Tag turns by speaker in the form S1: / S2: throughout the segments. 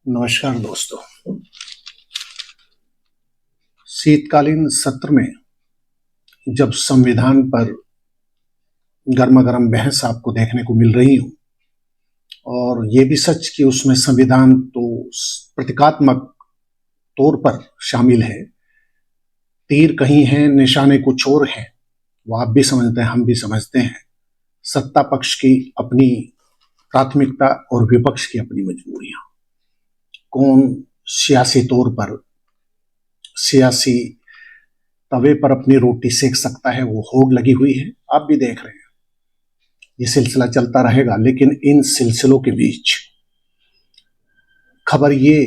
S1: नमस्कार दोस्तों। शीतकालीन सत्र में जब संविधान पर गर्मा गर्म बहस आपको देखने को मिल रही हो और ये भी सच कि उसमें संविधान तो प्रतीकात्मक तौर पर शामिल है, तीर कहीं है निशाने कुछ और है, वो आप भी समझते हैं, हम भी समझते हैं। सत्ता पक्ष की अपनी प्राथमिकता और विपक्ष की अपनी मजबूरियां। कौन सियासी तौर पर सियासी तवे पर अपनी रोटी सेक सकता है, वो होड़ लगी हुई है। आप भी देख रहे हैं, ये सिलसिला चलता रहेगा। लेकिन इन सिलसिलों के बीच खबर ये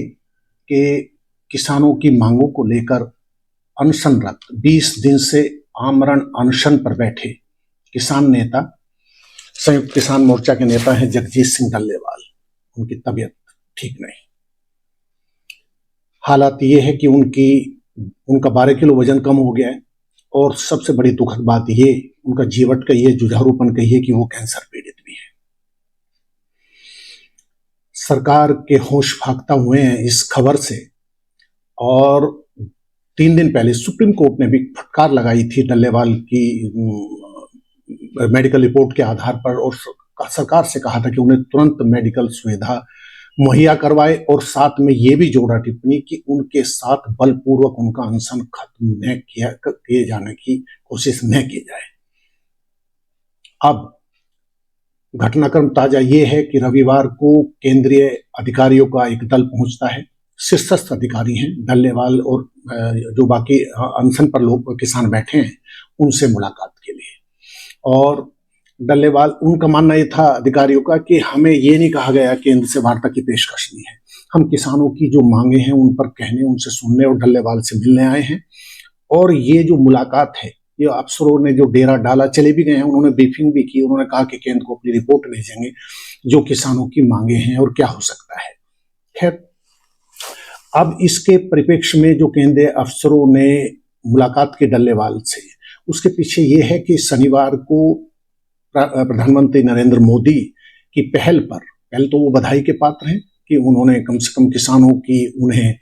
S1: कि किसानों की मांगों को लेकर अनशनरत 20 दिन से आमरण अनशन पर बैठे किसान नेता, संयुक्त किसान मोर्चा के नेता हैं जगजीत सिंह डल्लेवाल। उनकी तबीयत ठीक नहीं। हालात ये है कि उनका 12 किलो वजन कम हो गया है और सबसे बड़ी दुखद बात ये, उनका जीवट कहिए, जुझारूपन कहिए कि वो कैंसर पीड़ित भी है। सरकार के होश फाख्ता हुए हैं इस खबर से। और 3 दिन पहले सुप्रीम कोर्ट ने भी फटकार लगाई थी डल्लेवाल की मेडिकल रिपोर्ट के आधार पर और सरकार से कहा था कि उन्हें तुरंत मेडिकल सुविधा मुहैया करवाए और साथ में ये भी जोड़ा टिप्पणी कि उनके साथ बलपूर्वक उनका अनशन खत्म न किए जाने की कोशिश न की जाए। अब घटनाक्रम ताजा ये है कि रविवार को केंद्रीय अधिकारियों का एक दल पहुंचता है। शीर्षस्थ अधिकारी हैं डल्लेवाल और जो बाकी अनशन पर लोग किसान बैठे हैं उनसे मुलाकात के लिए। और डल्लेवाल, उनका मानना ये था अधिकारियों का कि हमें ये नहीं कहा गया केंद्र से वार्ता की पेशकश नहीं है, हम किसानों की जो मांगे हैं उन पर कहने, उनसे सुनने और डल्लेवाल से मिलने आए हैं। और ये जो मुलाकात है, ये अफसरों ने जो डेरा डाला, चले भी गए हैं, उन्होंने ब्रीफिंग भी की, उन्होंने कहा कि केंद्र को अपनी रिपोर्ट भेजेंगे जो किसानों की मांगे हैं और क्या हो सकता है। खैर, अब इसके परिप्रेक्ष्य में जो केंद्रीय अफसरों ने मुलाकात की डल्लेवाल से, उसके पीछे ये है कि शनिवार को प्रधानमंत्री नरेंद्र मोदी की पहल तो वो बधाई के पात्र हैं कि उन्होंने कम से कम किसानों की उन्हें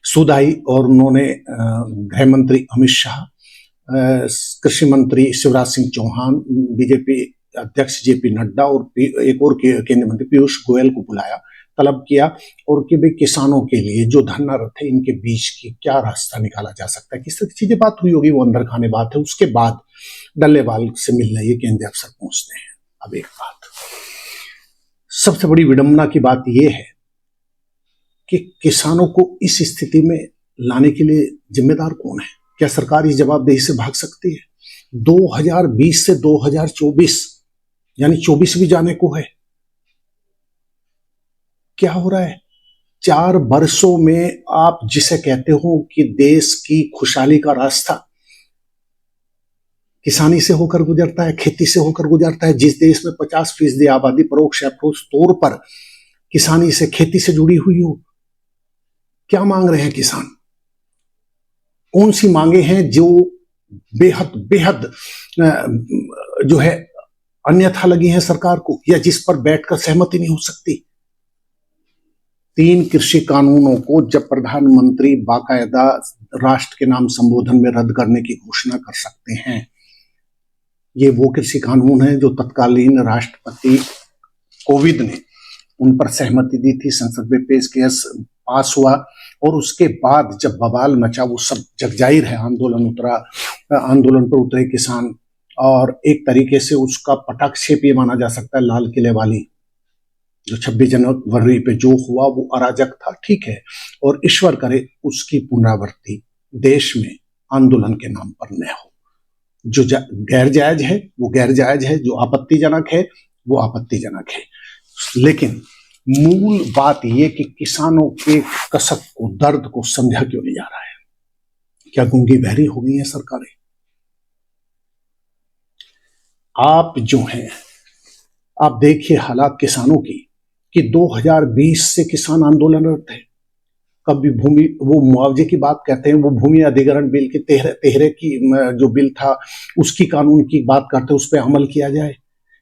S1: सुध आई। और उन्होंने गृह मंत्री अमित शाह, कृषि मंत्री शिवराज सिंह चौहान, बीजेपी अध्यक्ष जेपी नड्डा और एक और केंद्रीय मंत्री पीयूष गोयल को बुलाया, तलब किया और कि भाई किसानों के लिए जो धरनारत है इनके बीच की क्या रास्ता निकाला जा सकता है, किस तरह की चीजें बात हुई होगी, वो अंदर खाने बात है। उसके बाद डल्लेवाल से मिलने ये केंद्रीय अफसर पहुंचते हैं। अब एक बात, सबसे बड़ी विडंबना की बात यह है कि किसानों को इस स्थिति में लाने के लिए जिम्मेदार कौन है? क्या सरकार इस जवाबदेही से भाग सकती है? 2020 से 2024 यानी 24 भी जाने को है। क्या हो रहा है? 4 वर्षों में आप जिसे कहते हो कि देश की खुशहाली का रास्ता किसानी से होकर गुजरता है, खेती से होकर गुजरता है, जिस देश में 50% आबादी परोक्ष या परोक्ष तौर पर किसानी से, खेती से जुड़ी हुई हो, क्या मांग रहे हैं किसान? कौन सी मांगे हैं जो बेहद बेहद जो है अन्यथा लगी हैं सरकार को, या जिस पर बैठकर सहमति नहीं हो सकती? 3 कृषि कानूनों को जब प्रधानमंत्री बाकायदा राष्ट्र के नाम संबोधन में रद्द करने की घोषणा कर सकते हैं, ये वो कृषि कानून है जो तत्कालीन राष्ट्रपति कोविंद ने उन पर सहमति दी थी, संसद में पेश किया, पास हुआ। और उसके बाद जब बवाल मचा, वो सब जगजाहिर है, आंदोलन पर उतरे किसान। और एक तरीके से उसका पटाक्षेप ये माना जा सकता है, लाल किले वाली जो 26 जनवरी पे जो हुआ वो अराजक था, ठीक है, और ईश्वर करे उसकी पुनरावृत्ति देश में आंदोलन के नाम पर न हो। जो गैर जायज है वो गैर जायज है, जो आपत्तिजनक है वो आपत्तिजनक है। लेकिन मूल बात यह कि किसानों के कसक को, दर्द को समझा क्यों नहीं जा रहा है? क्या गूंगी बहरी हो गई है सरकारें? आप जो हैं, आप देखिए हालात किसानों की कि 2020 से किसान आंदोलनरत है। कभी भूमि, वो मुआवजे की बात कहते हैं, वो भूमि अधिग्रहण बिल की तेहरे की जो बिल था उसकी कानून की बात करते हैं, उस पर अमल किया जाए।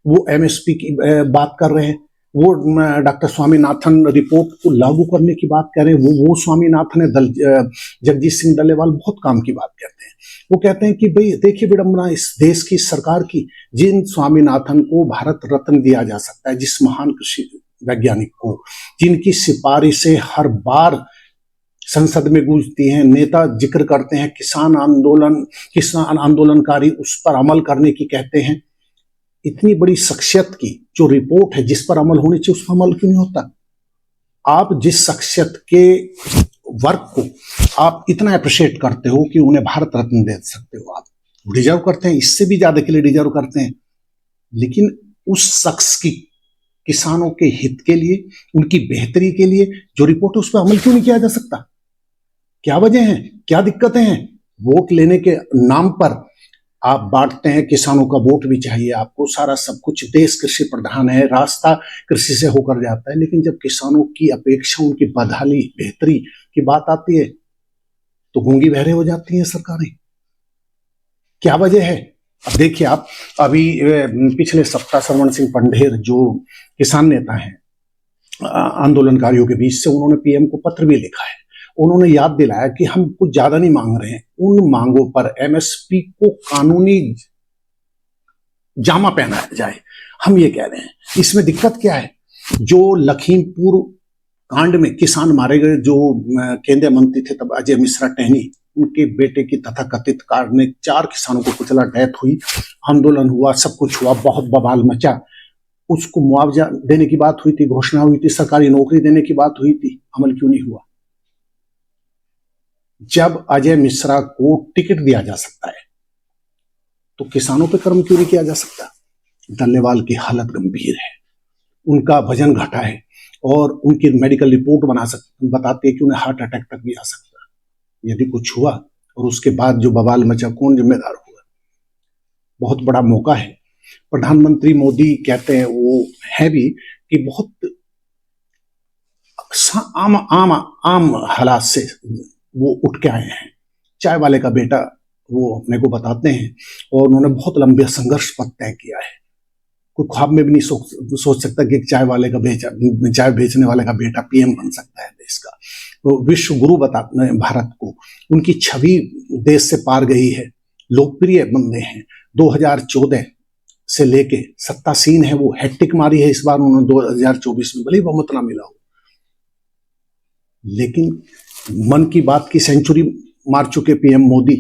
S1: वो एमएसपी की बात कर रहे हैं, वो डॉक्टर स्वामीनाथन रिपोर्ट को लागू करने की बात कह रहे हैं। वो स्वामीनाथन है, जगजीत सिंह डल्लेवाल बहुत काम की बात कहते हैं। वो कहते हैं कि भाई देखिए विडंबना इस देश की सरकार की, जिन स्वामीनाथन को भारत रत्न दिया जा सकता है, जिस महान कृषि वैज्ञानिक को, जिनकी सिफारिशें हर बार संसद में गूंजती हैं, नेता जिक्र करते हैं, किसान आंदोलनकारी उस पर अमल करने की कहते हैं। इतनी बड़ी शख्सियत की जो रिपोर्ट है, जिस पर अमल होनी चाहिए, उस पर अमल क्यों नहीं होता? आप जिस शख्सियत के वर्क को आप इतना अप्रिशिएट करते हो कि उन्हें भारत रत्न दे सकते हो, आप डिजर्व करते हैं, इससे भी ज्यादा के लिए डिजर्व करते हैं, लेकिन उस शख्स की किसानों के हित के लिए, उनकी बेहतरी के लिए जो रिपोर्ट है, उस पर अमल क्यों नहीं किया जा सकता? क्या वजह है, क्या दिक्कतें हैं? वोट लेने के नाम पर आप बांटते हैं, किसानों का वोट भी चाहिए आपको, सारा सब कुछ, देश कृषि प्रधान है, रास्ता कृषि से होकर जाता है, लेकिन जब किसानों की अपेक्षा, उनकी बदहाली, बेहतरी की बात आती है तो गूंगी बहरे हो जाती हैं सरकारें। क्या वजह है? अब देखिए आप, अभी पिछले सप्ताह सरवण सिंह पंढेर जो किसान नेता हैं आंदोलनकारियों के बीच से, उन्होंने पीएम को पत्र भी लिखा है। उन्होंने याद दिलाया कि हम कुछ ज्यादा नहीं मांग रहे हैं, उन मांगों पर एमएसपी को कानूनी जामा पहनाया जाए, हम ये कह रहे हैं। इसमें दिक्कत क्या है? जो लखीमपुर कांड में किसान मारे गए, जो केंद्रीय मंत्री थे तब अजय मिश्रा टहनी, उनके बेटे की तथाकथित कार ने 4 किसानों को कुचला, डेथ हुई, आंदोलन हुआ, सब कुछ हुआ, बहुत बवाल मचा, उसको मुआवजा देने की बात हुई थी, घोषणा हुई थी, सरकारी नौकरी देने की बात हुई थी, अमल क्यों नहीं हुआ? जब अजय मिश्रा को टिकट दिया जा सकता है तो किसानों पे कर्म क्यों नहीं किया जा सकता? डल्लेवाल की हालत गंभीर है, उनका वजन घटा है और उनकी मेडिकल रिपोर्ट बताती है कि उन्हें हार्ट अटैक तक भी आ सकता है। यदि कुछ हुआ और उसके बाद जो बवाल मचा, कौन जिम्मेदार होगा? बहुत बड़ा मौका है। प्रधानमंत्री मोदी कहते हैं, वो है भी, कि बहुत आम हालात से वो उठ के आए हैं। चाय वाले का बेटा, वो अपने को बताते हैं, और उन्होंने बहुत लंबे संघर्ष पथ तय किया है। कोई ख्वाब में भी नहीं सोच सकता कि एक चाय बेचने वाले का बेटा पीएम बन सकता है देश का। तो विश्व गुरु बताते हैं भारत को, उनकी छवि देश से पार गई है, लोकप्रिय बंदे हैं। 2014 से लेके सत्तासीन है, वो हैट्रिक मारी है इस बार उन्होंने 2024 में, भले ही बहुमत ना मिला हो, लेकिन मन की बात की सेंचुरी मार चुके पीएम मोदी।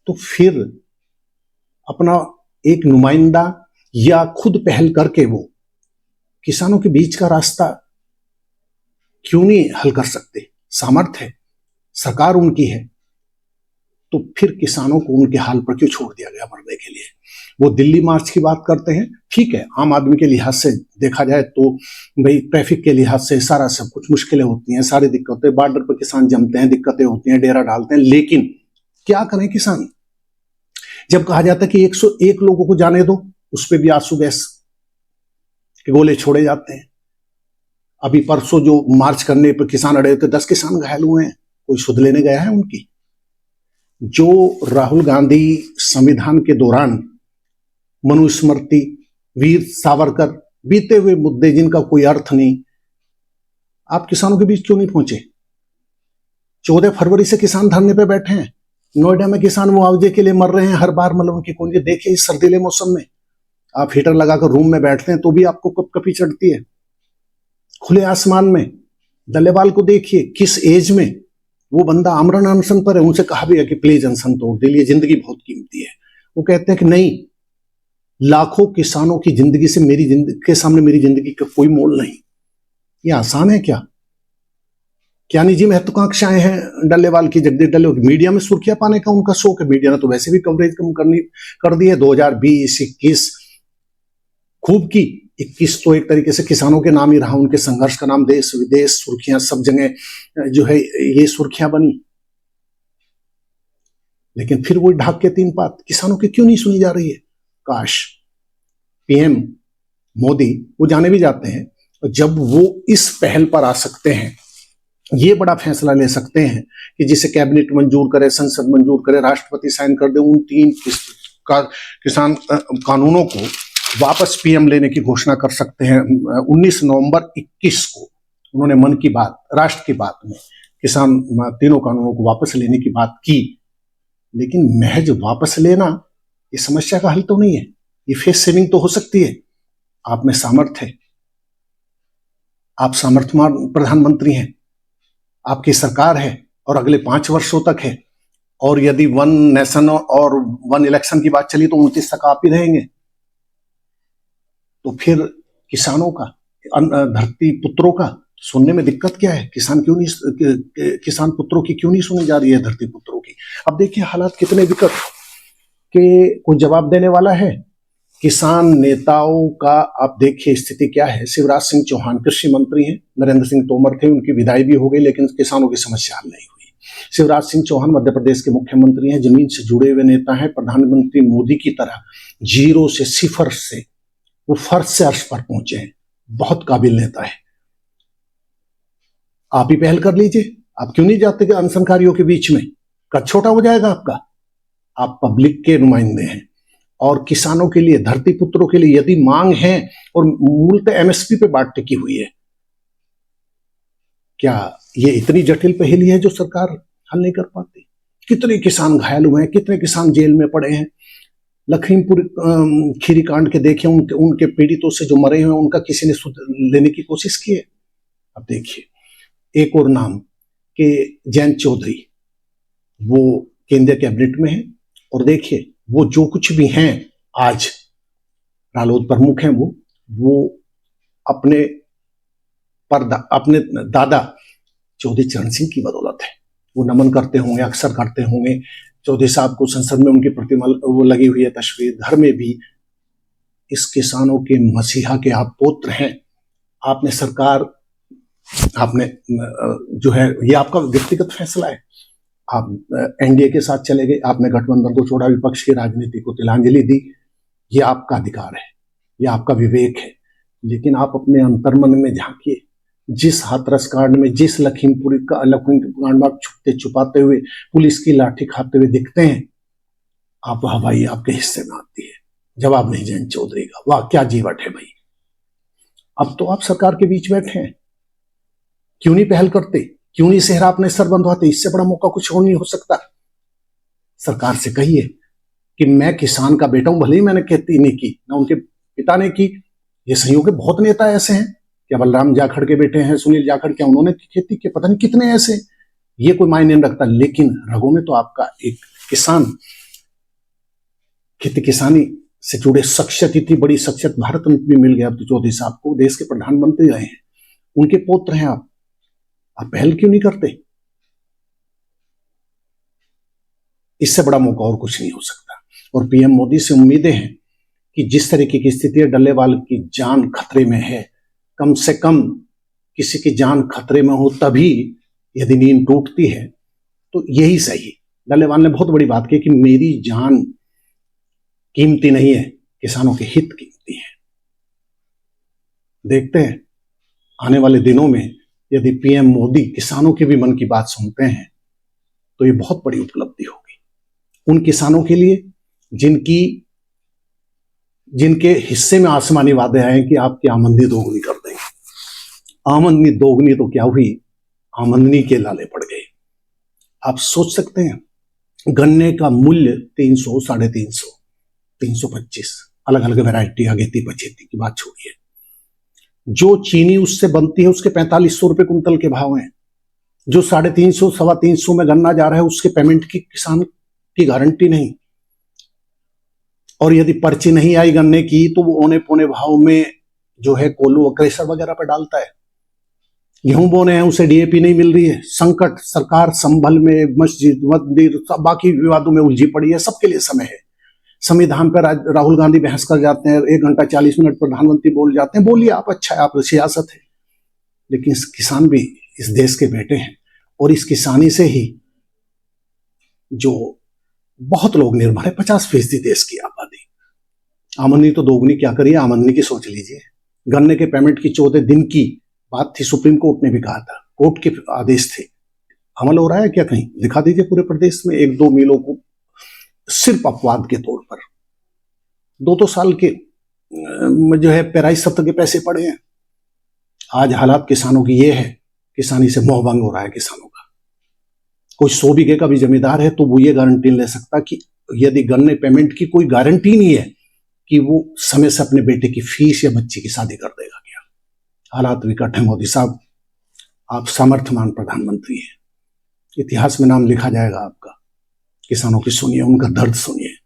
S1: तो फिर अपना एक नुमाइंदा या खुद पहल करके वो किसानों के बीच का रास्ता क्यों नहीं हल कर सकते? सामर्थ्य है, सरकार उनकी है, तो फिर किसानों को उनके हाल पर क्यों छोड़ दिया गया मरने के लिए? वो दिल्ली मार्च की बात करते हैं, ठीक है, आम आदमी के लिहाज से देखा जाए तो भाई ट्रैफिक के लिहाज से सारा सब कुछ मुश्किलें होती हैं, सारी दिक्कतें, बॉर्डर पर किसान जमते हैं, दिक्कतें होती हैं, डेरा डालते हैं, लेकिन क्या करें किसान? जब कहा जाता है कि 101 लोगों को जाने दो, उस पर भी आंसू गैस के गोले छोड़े जाते हैं। अभी परसों जो मार्च करने पर किसान अड़े थे, 10 किसान घायल हुए हैं, कोई सुध लेने गया है उनकी? जो राहुल गांधी संविधान के दौरान मनुस्मृति, वीर सावरकर, बीते हुए मुद्दे जिनका कोई अर्थ नहीं, आप किसानों के बीच क्यों नहीं पहुंचे? 14 फरवरी से किसान धरने पे बैठे हैं, नोएडा में किसान मुआवजे के लिए मर रहे हैं हर बार, मतलब उनकी कुंजी देखिए। इस सर्दीले मौसम में आप हीटर लगाकर रूम में बैठते हैं तो भी आपको कपकपी चढ़ती है। खुले आसमान में डल्लेवाल को देखिए, किस एज में वो बंदा आमरण अनशन पर है। उनसे कहा भी है कि प्लीज अनशन तोड़ दीजिए, जिंदगी बहुत कीमती है। वो कहते हैं कि नहीं, लाखों किसानों की जिंदगी से मेरी जिंदगी के सामने मेरी जिंदगी का कोई मोल नहीं। ये आसान है क्या? क्या निजी महत्वाकांक्षाएं हैं डल्लेवाल की? जगदीश डल्लेवाल मीडिया में सुर्खियां पाने का उनका शौक है। मीडिया ने तो वैसे भी कवरेज कम कर दी है। 2020-21 खूब की, 21 तो एक तरीके से किसानों के नाम ही रहा, उनके संघर्ष का नाम, देश विदेश सुर्खियां, सब जगह जो है ये सुर्खियां बनी। लेकिन फिर वो ढाक के 3 बात किसानों की क्यों नहीं सुनी जा रही है? काश पीएम मोदी वो जाने भी जाते हैं, जब वो इस पहल पर आ सकते हैं, ये बड़ा फैसला ले सकते हैं कि जिसे कैबिनेट मंजूर करे, संसद मंजूर करे, राष्ट्रपति साइन कर दे, उन 3 किसान कानूनों को वापस पीएम लेने की घोषणा कर सकते हैं। 19 नवंबर 21 को उन्होंने मन की बात, राष्ट्र की बात में किसान तीनों कानूनों को वापस लेने की बात की, लेकिन महज वापस लेना ये समस्या का हल तो नहीं है। ये फेस सेविंग तो हो सकती है। आप में सामर्थ्य है, आप सामर्थ्यवान प्रधानमंत्री हैं, आपकी सरकार है और अगले 5 वर्षों तक है, और यदि वन नेशन और वन इलेक्शन की बात चली तो 29 तक आप ही रहेंगे। तो फिर किसानों का, धरती पुत्रों का सुनने में दिक्कत क्या है? किसान पुत्रों की क्यों नहीं सुनी जा रही है, धरती पुत्रों की? अब देखिए हालात कितने विकट के कोई जवाब देने वाला है। किसान नेताओं का आप देखिए स्थिति क्या है। शिवराज सिंह चौहान कृषि मंत्री हैं, नरेंद्र सिंह तोमर थे, उनकी विदाई भी हो गई, लेकिन किसानों की समस्या हल नहीं हुई। शिवराज सिंह चौहान मध्य प्रदेश के मुख्यमंत्री हैं, जमीन से जुड़े हुए नेता हैं। प्रधानमंत्री मोदी की तरह जीरो से, सिफर से वो फर्श से अर्श पर पहुंचे हैं। बहुत काबिल नेता है। आप ही पहल कर लीजिए। आप क्यों नहीं जाते कि अनशनकारियों के बीच में? कद छोटा हो जाएगा आपका। आप पब्लिक के नुमाइंदे हैं और किसानों के लिए, धरती पुत्रों के लिए यदि मांग है, और मूलतः एमएसपी पे बात टिकी हुई है, क्या ये इतनी जटिल पहेली है जो सरकार हल नहीं कर पाती? कितने किसान घायल हुए हैं, कितने किसान जेल में पड़े हैं। लखीमपुर खीरी कांड के देखे, उनके पीड़ितों से जो मरे हुए उनका किसी ने सुध लेने की कोशिश की है? अब देखिए एक और नाम के जयंत चौधरी, वो केंद्रीय कैबिनेट में है, और देखिए वो जो कुछ भी हैं आज रालोद प्रमुख हैं, वो अपने दादा चौधरी चरण सिंह की बदौलत है। वो नमन करते होंगे, अक्सर करते होंगे। चौधरी साहब को संसद में उनकी प्रतिमा वो लगी हुई है तस्वीर, घर में भी। इस किसानों के मसीहा के आप पुत्र हैं। आपने सरकार, आपने जो है, ये आपका व्यक्तिगत फैसला है। आप एनडीए के साथ चले गए, आपने गठबंधन को छोड़ा, विपक्ष की राजनीति को तिलांजलि दी। ये आपका अधिकार है, ये आपका विवेक है, लेकिन आप अपने अंतर्मन में झांकिए। जिस हाथरस कांड में, जिस लखीमपुर कांड में आप छुपते छुपाते हुए पुलिस की लाठी खाते हुए दिखते हैं, आप हवाई आपके हिस्से में आती है। जवाब नहीं जयंत चौधरी का। वाह क्या जीवट है भाई। अब तो आप सरकार के बीच बैठे हैं, क्यों नहीं पहल करते? क्यों नहीं सेहरा अपने सर बंधवाते? इससे बड़ा मौका कुछ और नहीं हो सकता। सरकार से कहिए कि मैं किसान का बेटा हूं, भले ही मैंने खेती नहीं की, ना उनके पिता ने की। ये संयोग के बहुत नेता ऐसे हैं, क्या बलराम जाखड़ के बेटे हैं, सुनील जाखड़, क्या उन्होंने खेती की? पता नहीं कितने ऐसे। ये कोई मायने नहीं रखता, लेकिन रगों में तो आपका एक किसान, खेती किसानी से जुड़े शख्सियत, इतनी बड़ी शख्सियत भारत में भी मिल गया अब तो चौधरी साहब को, देश के प्रधानमंत्री रहे हैं, उनके पुत्र हैं आप पहल क्यों नहीं करते? इससे बड़ा मौका और कुछ नहीं हो सकता। और पीएम मोदी से उम्मीदें हैं कि जिस तरीके की स्थिति है, डल्लेवाल की जान खतरे में है, कम से कम किसी की जान खतरे में हो तभी यदि नींद टूटती है तो यही सही। डल्लेवाल ने बहुत बड़ी बात की कि मेरी जान कीमती नहीं है, किसानों के हित कीमती है। देखते हैं आने वाले दिनों में यदि पीएम मोदी किसानों की भी मन की बात सुनते हैं तो ये बहुत बड़ी उपलब्धि होगी उन किसानों के लिए जिनके हिस्से में आसमानी वादे आए कि आपकी आमदनी दोगुनी कर देंगे। आमदनी दोगुनी तो क्या हुई, आमदनी के लाले पड़ गए। आप सोच सकते हैं गन्ने का मूल्य 300, 350, 325, अलग अलग वैरायटी, अगेती पछेती की बात छोड़िए। जो चीनी उससे बनती है उसके 4500 रुपए कुंतल के भाव हैं। जो 350, 325 में गन्ना जा रहा है उसके पेमेंट की किसान की गारंटी नहीं। और यदि पर्ची नहीं आई गन्ने की तो वो औने पौने भाव में जो है कोल्हू क्रेशर वगैरह पर डालता है। गेहूं बोने हैं उसे डीएपी नहीं मिल रही है। संकट, सरकार संभल में, मस्जिद मंदिर बाकी विवादों में उलझी पड़ी है। सबके लिए समय है। संविधान पर राहुल गांधी बहस कर जाते हैं, 1 घंटा 40 मिनट प्रधानमंत्री बोल जाते हैं। बोलिए आप, अच्छा है, आप सियासत है, लेकिन किसान भी इस देश के बेटे हैं और इस किसानी से ही जो बहुत लोग निर्भर है, 50% देश की आबादी। आमदनी तो दोगुनी क्या करिए, आमदनी की सोच लीजिए। गन्ने के पेमेंट की 14 दिन की बात थी, सुप्रीम कोर्ट ने भी कहा था, कोर्ट के आदेश थे। अमल हो रहा है क्या कहीं? दिखा दीजिए पूरे प्रदेश में 1-2 मिलों को, सिर्फ अपवाद के तौर पर। 2-2 साल के जो है पेराई सत्र के पैसे पड़े हैं। आज हालात किसानों की ये है, किसानी से मोह भंग हो रहा है किसानों का। कोई 100 बीघे का भी जमींदार है तो वो ये गारंटी ले सकता कि यदि गन्ने पेमेंट की कोई गारंटी नहीं है कि वो समय से अपने बेटे की फीस या बच्ची की शादी कर देगा क्या। हालात विकट है मोदी साहब, आप सामर्थ्यवान प्रधानमंत्री हैं, इतिहास में नाम लिखा जाएगा आपका। किसानों की सुनिए, उनका दर्द सुनिए।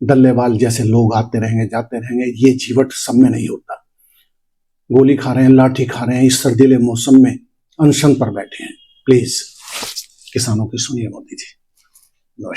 S1: डल्लेवाल जैसे लोग आते रहेंगे जाते रहेंगे, ये जीवट सब में नहीं होता। गोली खा रहे हैं, लाठी खा रहे हैं, इस सर्दीले मौसम में अनशन पर बैठे हैं। प्लीज किसानों की सुनिए मोदी जी। नमस्कार।